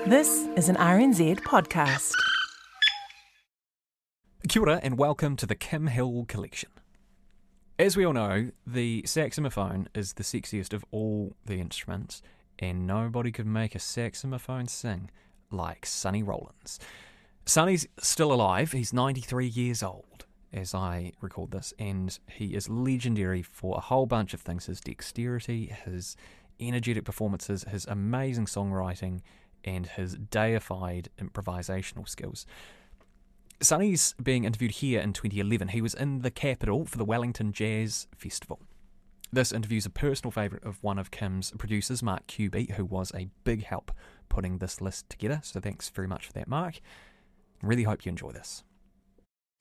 This is an RNZ podcast. Kia ora and welcome to the Kim Hill Collection. As we all know, the saxophone is the sexiest of all the instruments, and nobody could make a saxophone sing like Sonny Rollins. Sonny's still alive. He's 93 years old as I record this, and he is legendary for a whole bunch of things. His dexterity, his energetic performances, his amazing songwriting, and his deified improvisational skills. Sonny's being interviewed here in 2011. He was in the capital for the Wellington Jazz Festival. This interview is a personal favourite of one of Kim's producers, Mark Cuby, who was a big help putting this list together. So thanks very much for that, Mark. Really hope you enjoy this.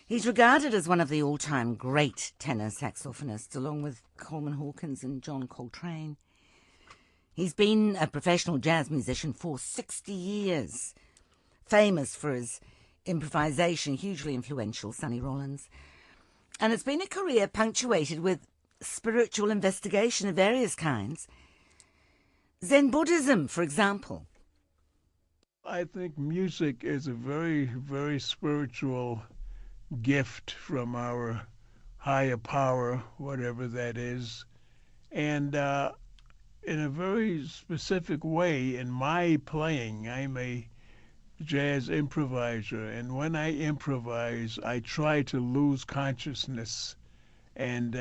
He's regarded as one of the all-time great tenor saxophonists, along with Coleman Hawkins and John Coltrane. He's been a professional jazz musician for 60 years, famous for his improvisation, hugely influential, Sonny Rollins. And it's been a career punctuated with spiritual investigation of various kinds. Zen Buddhism, for example. I think music is a very, very spiritual gift from our higher power, whatever that is. And in a very specific way, in my playing, I'm a jazz improviser, and when I improvise, I try to lose consciousness and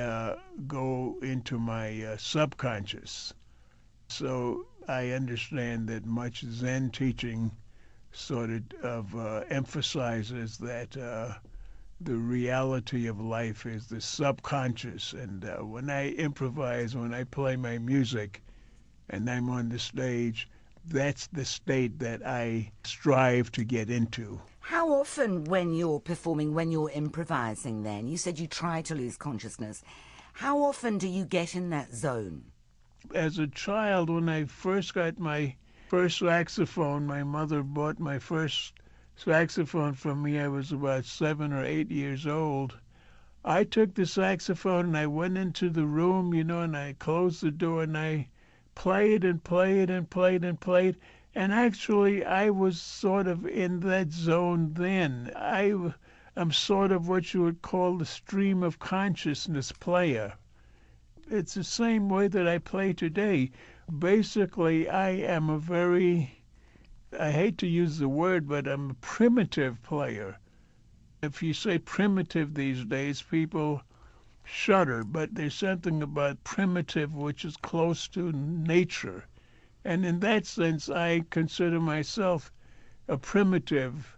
go into my subconscious. So I understand that much Zen teaching sort of emphasizes that the reality of life is the subconscious, and when I improvise, when I play my music, and I'm on the stage, that's the state that I strive to get into. How often when you're performing, when you're improvising then, you said you try to lose consciousness, how often do you get in that zone? As a child, when I first got my first saxophone, my mother bought my first saxophone for me. I was about 7 or 8 years old. I took the saxophone and I went into the room, and I closed the door and I played and played and played and played. And actually, I was sort of in that zone then. I'm sort of what you would call the stream of consciousness player. It's the same way that I play today. Basically, I am I hate to use the word, but I'm a primitive player. If you say primitive these days, people shudder, but there's something about primitive which is close to nature. And in that sense, I consider myself a primitive.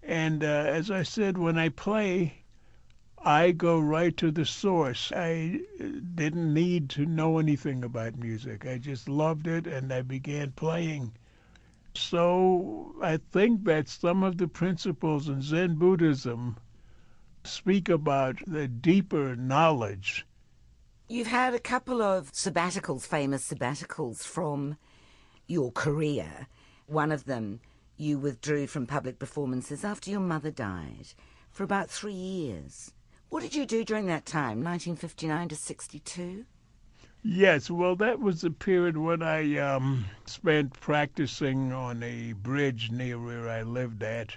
And as I said, when I play, I go right to the source. I didn't need to know anything about music. I just loved it, and I began playing. So I think that some of the principles in Zen Buddhism speak about the deeper knowledge. You've had a couple of sabbaticals, famous sabbaticals from your career. One of them, you withdrew from public performances after your mother died for about 3 years. What did you do during that time, 1959 to 62? Yes, well, that was the period when I spent practicing on a bridge near where I lived at.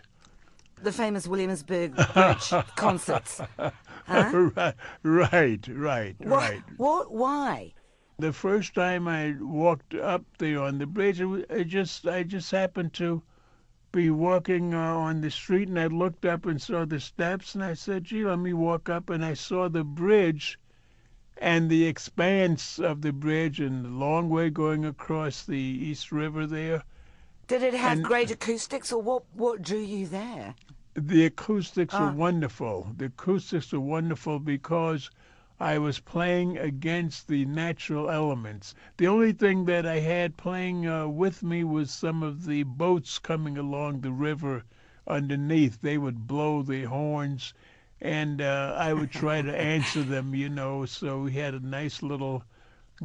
The famous Williamsburg Bridge concerts. Huh? Right. What? Why? The first time I walked up there on the bridge, I just happened to be walking on the street, and I looked up and saw the steps, and I said, gee, let me walk up, and I saw the bridge and the expanse of the bridge and the long way going across the East River there. Did it have great acoustics, or what drew you there? The acoustics are wonderful. The acoustics are wonderful because I was playing against the natural elements. The only thing that I had playing with me was some of the boats coming along the river underneath. They would blow their horns, and I would try to answer them, so we had a nice little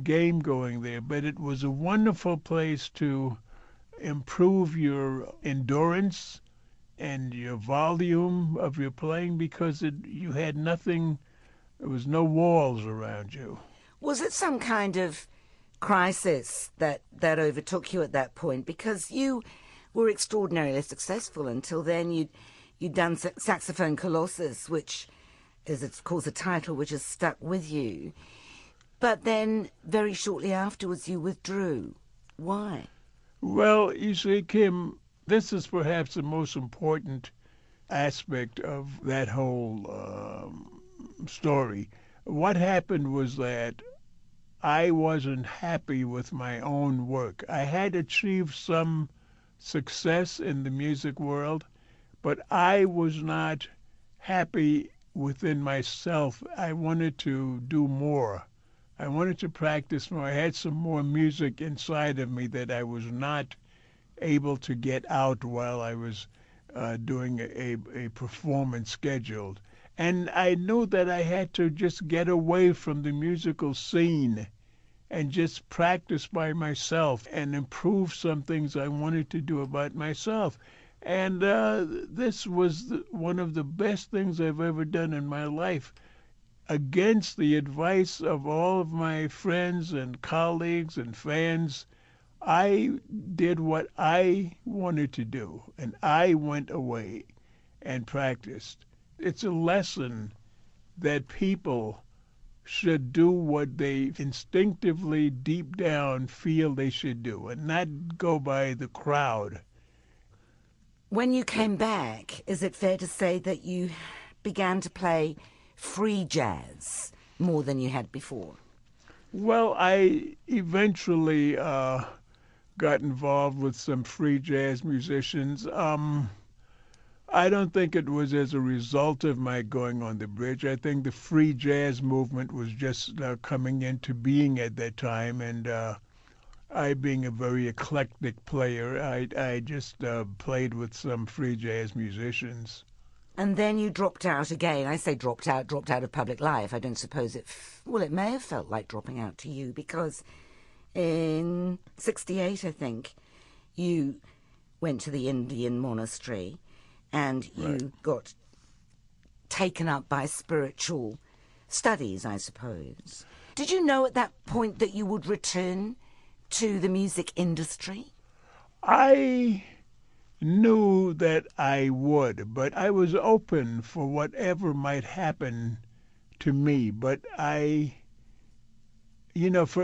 game going there. But it was a wonderful place to improve your endurance and your volume of your playing because you had nothing, there was no walls around you. Was it some kind of crisis that overtook you at that point? Because you were extraordinarily successful. Until then, you'd done Saxophone Colossus, which is, of course, a title which has stuck with you. But then, very shortly afterwards, you withdrew. Why? Well, you see, Kim, this is perhaps the most important aspect of that whole story. What happened was that I wasn't happy with my own work. I had achieved some success in the music world, but I was not happy within myself. I wanted to do more. I wanted to practice more. I had some more music inside of me that I was not able to get out while I was doing a performance scheduled. And I knew that I had to just get away from the musical scene and just practice by myself and improve some things I wanted to do about myself. And this was one of the best things I've ever done in my life. Against the advice of all of my friends and colleagues and fans, I did what I wanted to do, and I went away and practiced. It's a lesson that people should do what they instinctively deep down feel they should do and not go by the crowd. When you came back, is it fair to say that you began to play free jazz more than you had before? Well, I eventually got involved with some free jazz musicians. I don't think it was as a result of my going on the bridge. I think the free jazz movement was just coming into being at that time, and I, being a very eclectic player, I just played with some free jazz musicians. And then you dropped out again. I say dropped out of public life. I don't suppose it may have felt like dropping out to you, because in 1968, I think, you went to the Indian monastery and you got taken up by spiritual studies, I suppose. Did you know at that point that you would return to the music industry? I knew that I would, but I was open for whatever might happen to me. But for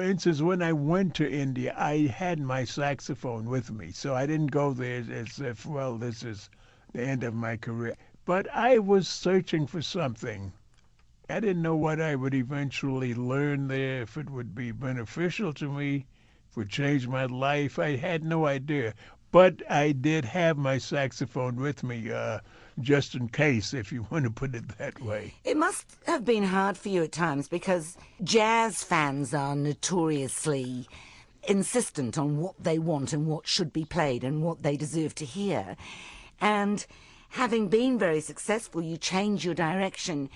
instance, when I went to India, I had my saxophone with me, so I didn't go there as if, well, this is the end of my career. But I was searching for something. I didn't know what I would eventually learn there, if it would be beneficial to me, if it would change my life. I had no idea. But I did have my saxophone with me, just in case, if you want to put it that way. It must have been hard for you at times, because jazz fans are notoriously insistent on what they want and what should be played and what they deserve to hear. And having been very successful, you changed your direction.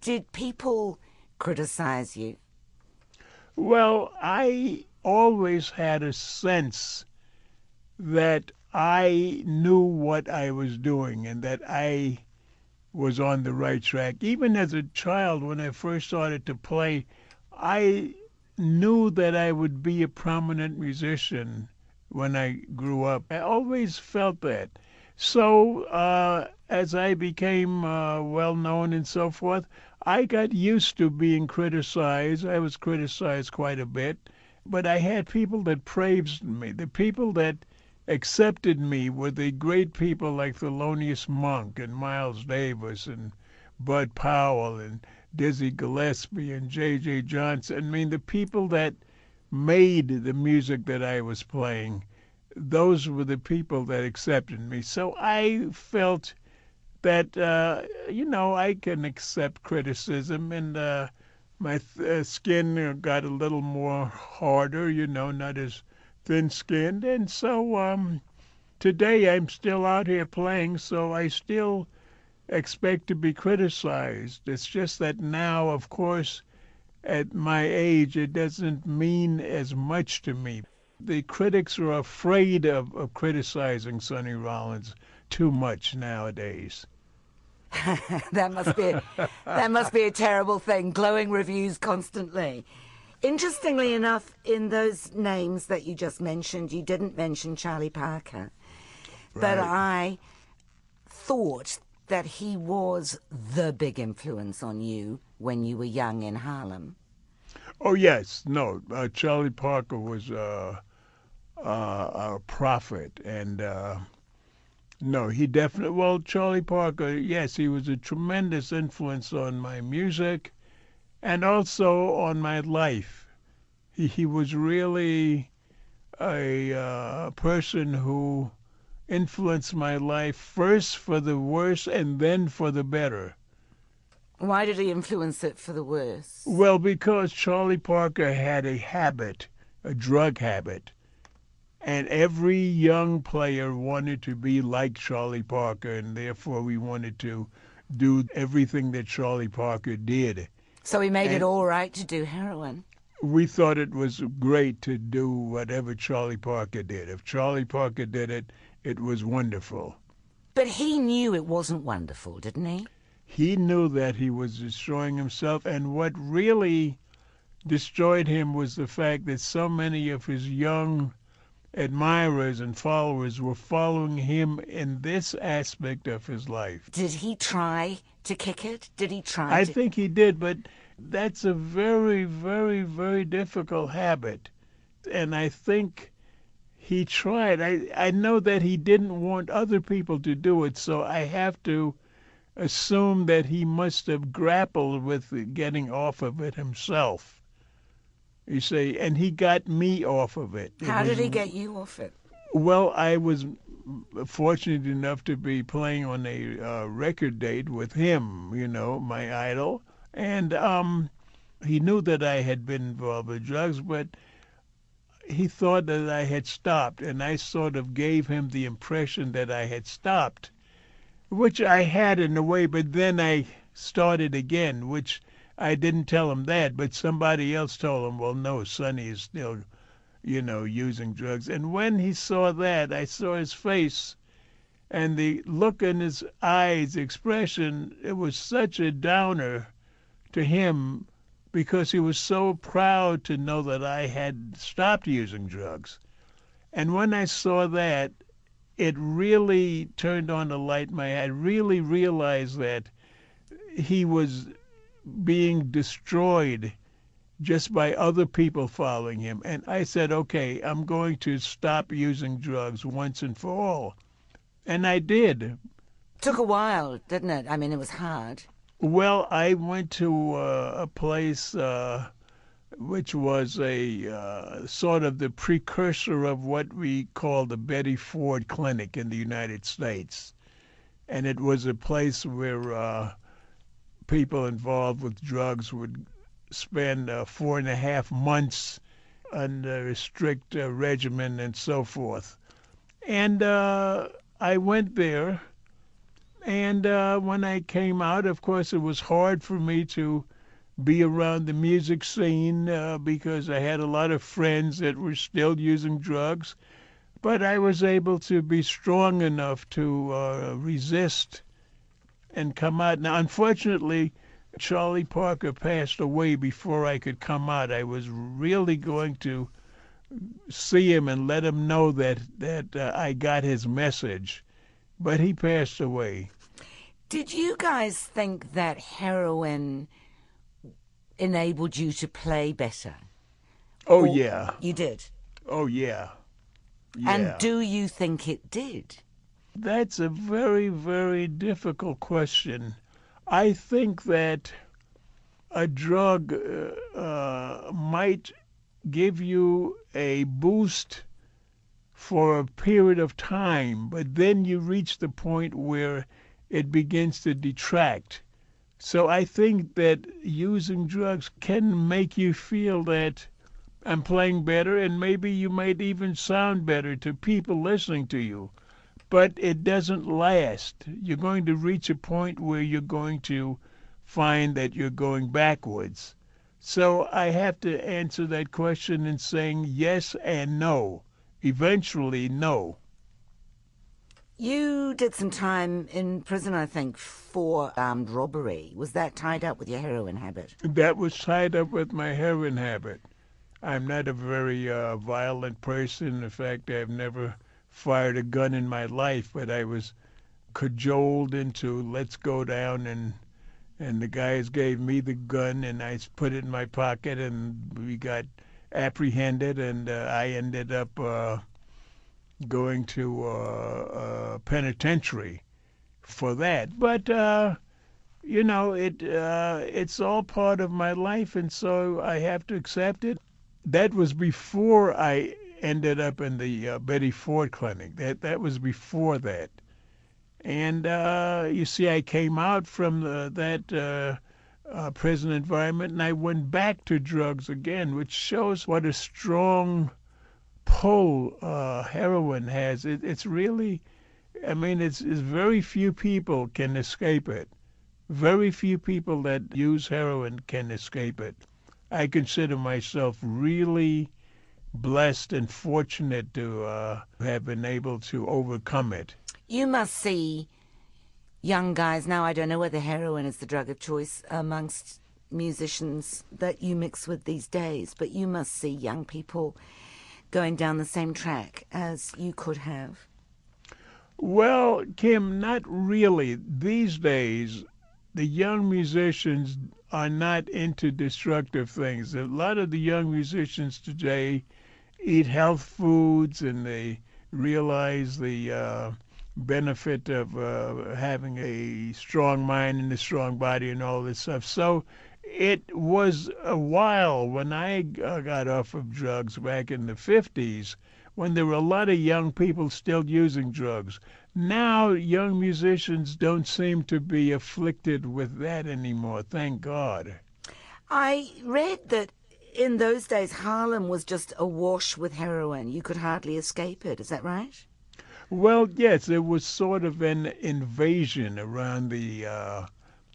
Did people criticize you? Well, I always had a sense that I knew what I was doing and that I was on the right track. Even as a child, when I first started to play, I knew that I would be a prominent musician when I grew up. I always felt that. So as I became well-known and so forth, I got used to being criticized. I was criticized quite a bit, but I had people that praised me. The people that accepted me were the great people like Thelonious Monk and Miles Davis and Bud Powell and Dizzy Gillespie and J.J. Johnson. I mean, the people that made the music that I was playing, those were the people that accepted me. So I felt that, I can accept criticism, and my skin got a little more harder, not as thin-skinned. And so today I'm still out here playing, so I still expect to be criticized. It's just that now, of course, at my age, it doesn't mean as much to me. The critics are afraid of criticizing Sonny Rollins too much nowadays. That must be a terrible thing, glowing reviews constantly. Interestingly enough, in those names that you just mentioned, you didn't mention Charlie Parker. But Right. I thought that he was the big influence on you when you were young in Harlem. Oh, yes. No, Charlie Parker was a prophet. And no, he definitely, well, Charlie Parker, yes, he was a tremendous influence on my music and also on my life. He was really a person who influenced my life first for the worse and then for the better. Why did he influence it for the worse? Well, because Charlie Parker had a habit, a drug habit, and every young player wanted to be like Charlie Parker, and therefore we wanted to do everything that Charlie Parker did. So he made it And all right to do heroin. we thought it was great to do whatever Charlie Parker did. If Charlie Parker did it, it was wonderful. But he knew it wasn't wonderful, didn't he? He knew that he was destroying himself, and what really destroyed him was the fact that so many of his young admirers and followers were following him in this aspect of his life. Did he try to kick it? Did he try I to... think he did, but that's a very, very, very difficult habit. And I think he tried. I know that he didn't want other people to do it, so I have to assume that he must have grappled with getting off of it himself. You see, and he got me off of it. How did he get you off it? Well, I was fortunate enough to be playing on a record date with him, you know, my idol. And he knew that I had been involved with drugs, but he thought that I had stopped. And I sort of gave him the impression that I had stopped, which I had in a way, but then I started again, which I didn't tell him that, but somebody else told him, well, no, Sonny is still, you know, using drugs. And when he saw that, I saw his face and the look in his eyes, expression, it was such a downer to him because he was so proud to know that I had stopped using drugs. And when I saw that, it really turned on a light in my head. I really realized that he was being destroyed just by other people following him. And I said, okay, I'm going to stop using drugs once and for all. And I did. Took a while, didn't it? I mean, it was hard. Well, I went to a place which was a sort of the precursor of what we call the Betty Ford Clinic in the United States. And it was a place where people involved with drugs would spend 4.5 months under a strict regimen and so forth. And I went there, and when I came out, of course, it was hard for me to be around the music scene because I had a lot of friends that were still using drugs, but I was able to be strong enough to resist and come out. Now, unfortunately, Charlie Parker passed away before I could come out. I was really going to see him and let him know that I got his message, but he passed away. Did you guys think that heroin enabled you to play better? Oh, Or- yeah. You did? Oh, yeah. And Yeah. do you think it did? That's a very, very difficult question. I think that a drug might give you a boost for a period of time, but then you reach the point where it begins to detract. So I think that using drugs can make you feel that I'm playing better, and maybe you might even sound better to people listening to you. But it doesn't last. You're going to reach a point where you're going to find that you're going backwards. So I have to answer that question in saying yes and no. Eventually, no. You did some time in prison, I think, for armed robbery. Was that tied up with your heroin habit? That was tied up with my heroin habit. I'm not a very violent person. In fact, I've never fired a gun in my life, but I was cajoled into let's go down, and the guys gave me the gun, and I put it in my pocket, and we got apprehended, and I ended up going to a penitentiary for that. But it's all part of my life, and so I have to accept it. That was before I ended up in the Betty Ford Clinic. That was before that. And you see, I came out from that prison environment, and I went back to drugs again, which shows what a strong pull heroin has. It's really, it's very few people can escape it. Very few people that use heroin can escape it. I consider myself really blessed and fortunate to have been able to overcome it. You must see young guys now. I don't know whether heroin is the drug of choice amongst musicians that you mix with these days, but you must see young people going down the same track as you could have. Well, Kim, not really. These days, the young musicians are not into destructive things. A lot of the young musicians today eat health foods, and they realize the benefit of having a strong mind and a strong body and all this stuff. So it was a while when I got off of drugs back in the 50s, when there were a lot of young people still using drugs. Now young musicians don't seem to be afflicted with that anymore, thank God. I read that in those days Harlem was just awash with heroin. You could hardly escape it. Is that right? Well, yes, there was sort of an invasion around the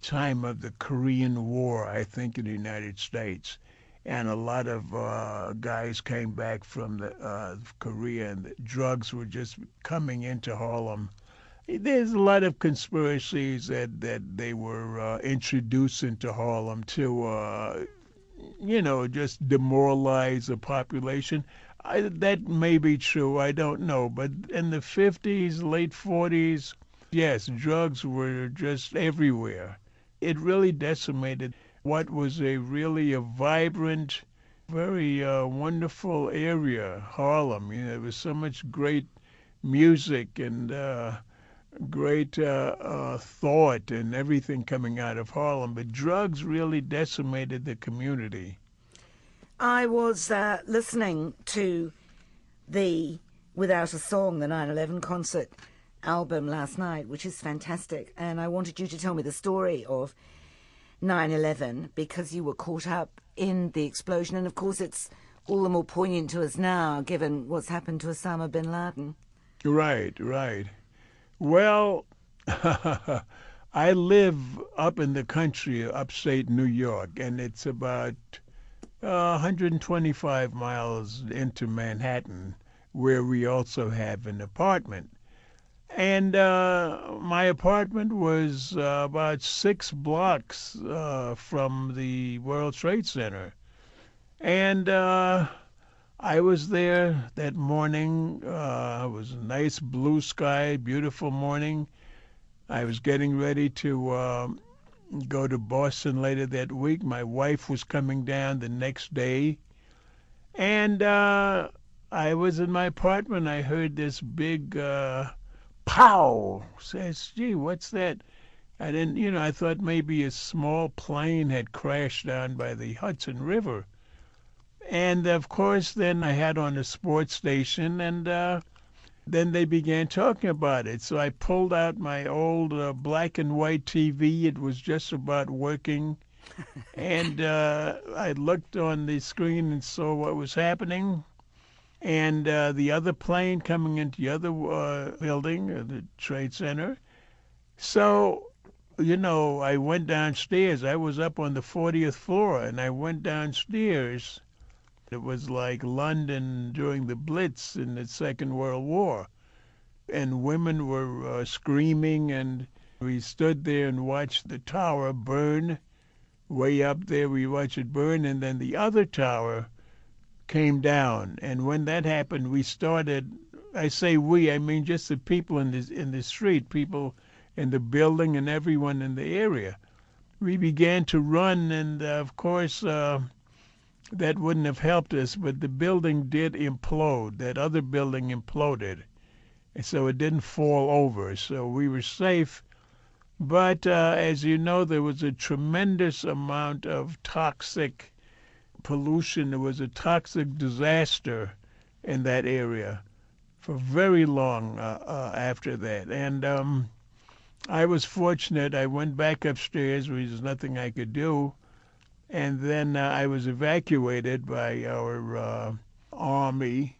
time of the Korean War, I think, in the United States. And a lot of guys came back from Korea, and the drugs were just coming into Harlem. There's a lot of conspiracies that they were introduced into Harlem to, just demoralize the population. That may be true, I don't know. But in the 50s, late 40s, yes, drugs were just everywhere. It really decimated what was really a vibrant, very wonderful area, Harlem. There was so much great music and great thought and everything coming out of Harlem. But drugs really decimated the community. I was listening to the Without a Song, the 9/11 concert album last night, which is fantastic. And I wanted you to tell me the story of 9/11 because you were caught up in the explosion. And, of course, it's all the more poignant to us now, given what's happened to Osama bin Laden. Right. Well, I live up in the country, upstate New York, and it's about 125 miles into Manhattan, where we also have an apartment. And my apartment was about 6 blocks from the World Trade Center. And I was there that morning. It was a nice blue sky, beautiful morning. I was getting ready to go to Boston later that week. My wife was coming down the next day. And I was in my apartment. I heard this big pow. Says, gee, what's that? I didn't, I thought maybe a small plane had crashed down by the Hudson River. And, of course, then I had on a sports station, and then they began talking about it. So I pulled out my old black and white TV. It was just about working. And I looked on the screen and saw what was happening. And the other plane coming into the other building, the Trade Center. So, I went downstairs. I was up on the 40th floor, and I went downstairs. It was like London during the Blitz in the Second World War. And women were screaming, and we stood there and watched the tower burn. Way up there, we watched it burn, and then the other tower came down. And when that happened, we started I say we, I mean just the people in the street, people in the building and everyone in the area. We began to run, and of course that wouldn't have helped us, but the building did implode. That other building imploded, and so it didn't fall over, so we were safe. But as you know, there was a tremendous amount of toxic pollution. There was a toxic disaster in that area for very long after that. And I was fortunate. I went back upstairs. There was nothing I could do. And then I was evacuated by our army,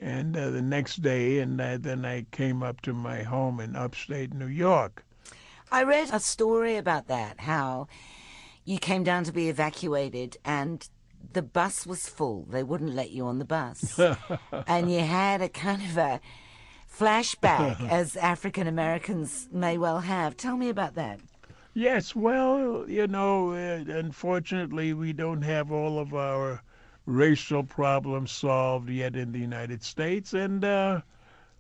and the next day, and then I came up to my home in upstate New York. I read a story about that, how you came down to be evacuated and the bus was full. They wouldn't let you on the bus. And you had a kind of a flashback, as African Americans may well have. Tell me about that. Yes, well, you know, unfortunately, we don't have all of our racial problems solved yet in the United States. And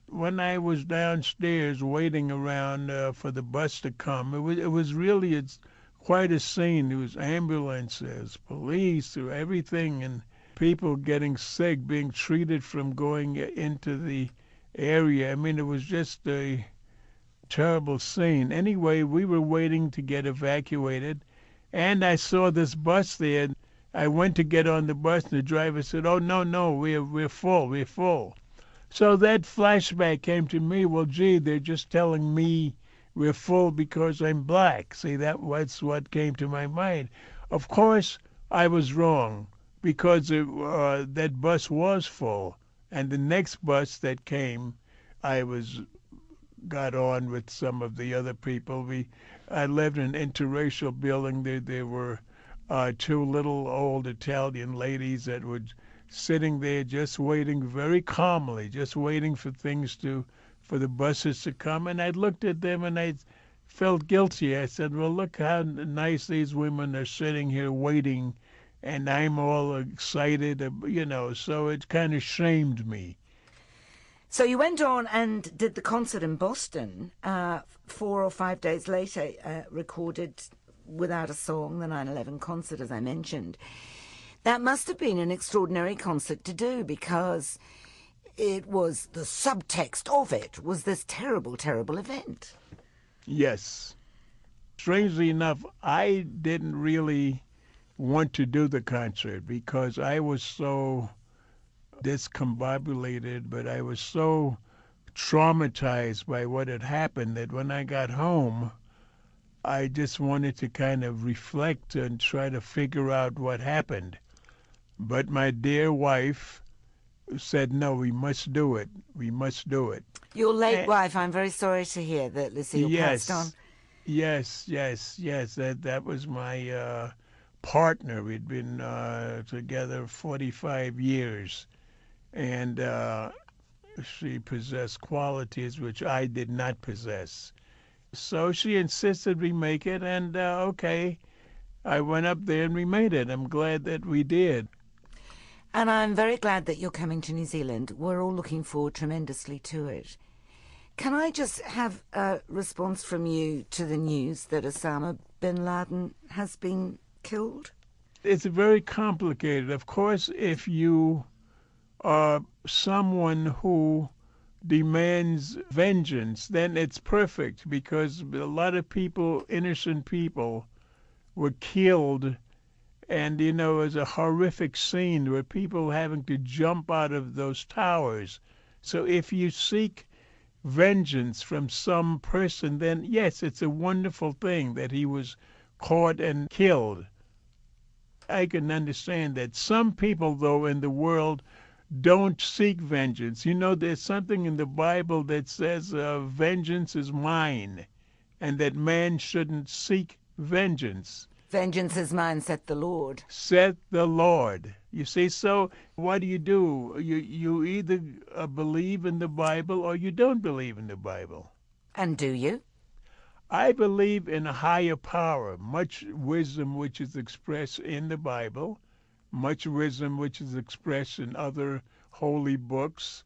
when I was downstairs waiting around for the bus to come, it was really quite a scene. There was ambulances, police, everything, and people getting sick, being treated from going into the area. I mean, it was just a terrible scene. Anyway, we were waiting to get evacuated, and I saw this bus there. I went to get on the bus, and the driver said, "Oh, no, we're full." So that flashback came to me. Well, gee, they're just telling me we're full because I'm black. See, that was what came to my mind. Of course, I was wrong, because that bus was full, and the next bus that came, I got on with some of the other people. I lived in an interracial building. There were two little old Italian ladies that were sitting there just waiting very calmly, just waiting for for the buses to come. And I looked at them and I felt guilty. I said, well, look how nice these women are sitting here waiting, and I'm all excited, so it kind of shamed me. So you went on and did the concert in Boston. 4 or 5 days later, recorded without a song, the 9/11 concert, as I mentioned. That must have been an extraordinary concert to do, because it was the subtext of it was this terrible, terrible event. Yes. Strangely enough, I didn't really want to do the concert because I was so discombobulated, but I was so traumatized by what had happened that when I got home, I just wanted to kind of reflect and try to figure out what happened. But my dear wife said, no, we must do it. We must do it. Your late wife, I'm very sorry to hear that, Lucille, passed on. Yes. That was my partner. We'd been together 45 years. And she possessed qualities which I did not possess. So she insisted we make it, and okay, I went up there and we made it. I'm glad that we did. And I'm very glad that you're coming to New Zealand. We're all looking forward tremendously to it. Can I just have a response from you to the news that Osama bin Laden has been killed? It's very complicated. Of course, if you are someone who demands vengeance, then it's perfect, because a lot of people, innocent people, were killed. And, it was a horrific scene where people having to jump out of those towers. So if you seek vengeance from some person, then yes, it's a wonderful thing that he was caught and killed. I can understand that. Some people, though, in the world don't seek vengeance. There's something in the Bible that says vengeance is mine, and that man shouldn't seek vengeance. Vengeance is mine, saith the Lord. Saith the Lord. You see, so what do? You either believe in the Bible or you don't believe in the Bible. And do you? I believe in a higher power, much wisdom which is expressed in the Bible, much wisdom which is expressed in other holy books,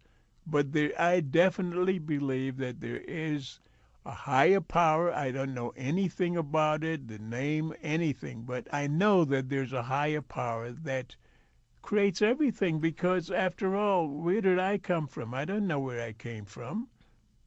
But I definitely believe that there is a higher power. I don't know anything about it, the name, anything, but I know that there's a higher power that creates everything because, after all, where did I come from? I don't know where I came from.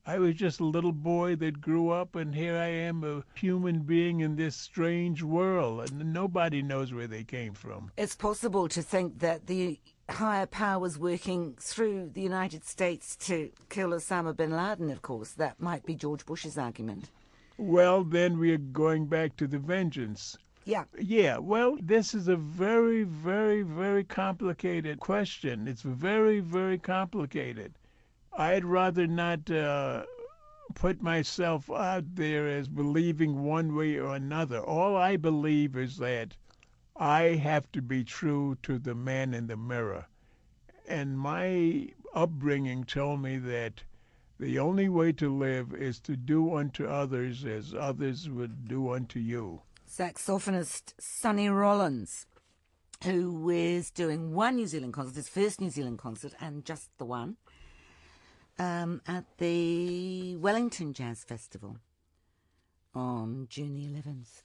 I was just a little boy that grew up, and here I am, a human being in this strange world, and nobody knows where they came from. It's possible to think that the higher power was working through the United States to kill Osama bin Laden, of course. That might be George Bush's argument. Well, then we are going back to the vengeance. Yeah. Yeah, well, this is a very, very, very complicated question. It's very, very complicated. I'd rather not put myself out there as believing one way or another. All I believe is that I have to be true to the man in the mirror. And my upbringing told me that the only way to live is to do unto others as others would do unto you. Saxophonist Sonny Rollins, who is doing one New Zealand concert, his first New Zealand concert, and just the one, at the Wellington Jazz Festival on June the 11th.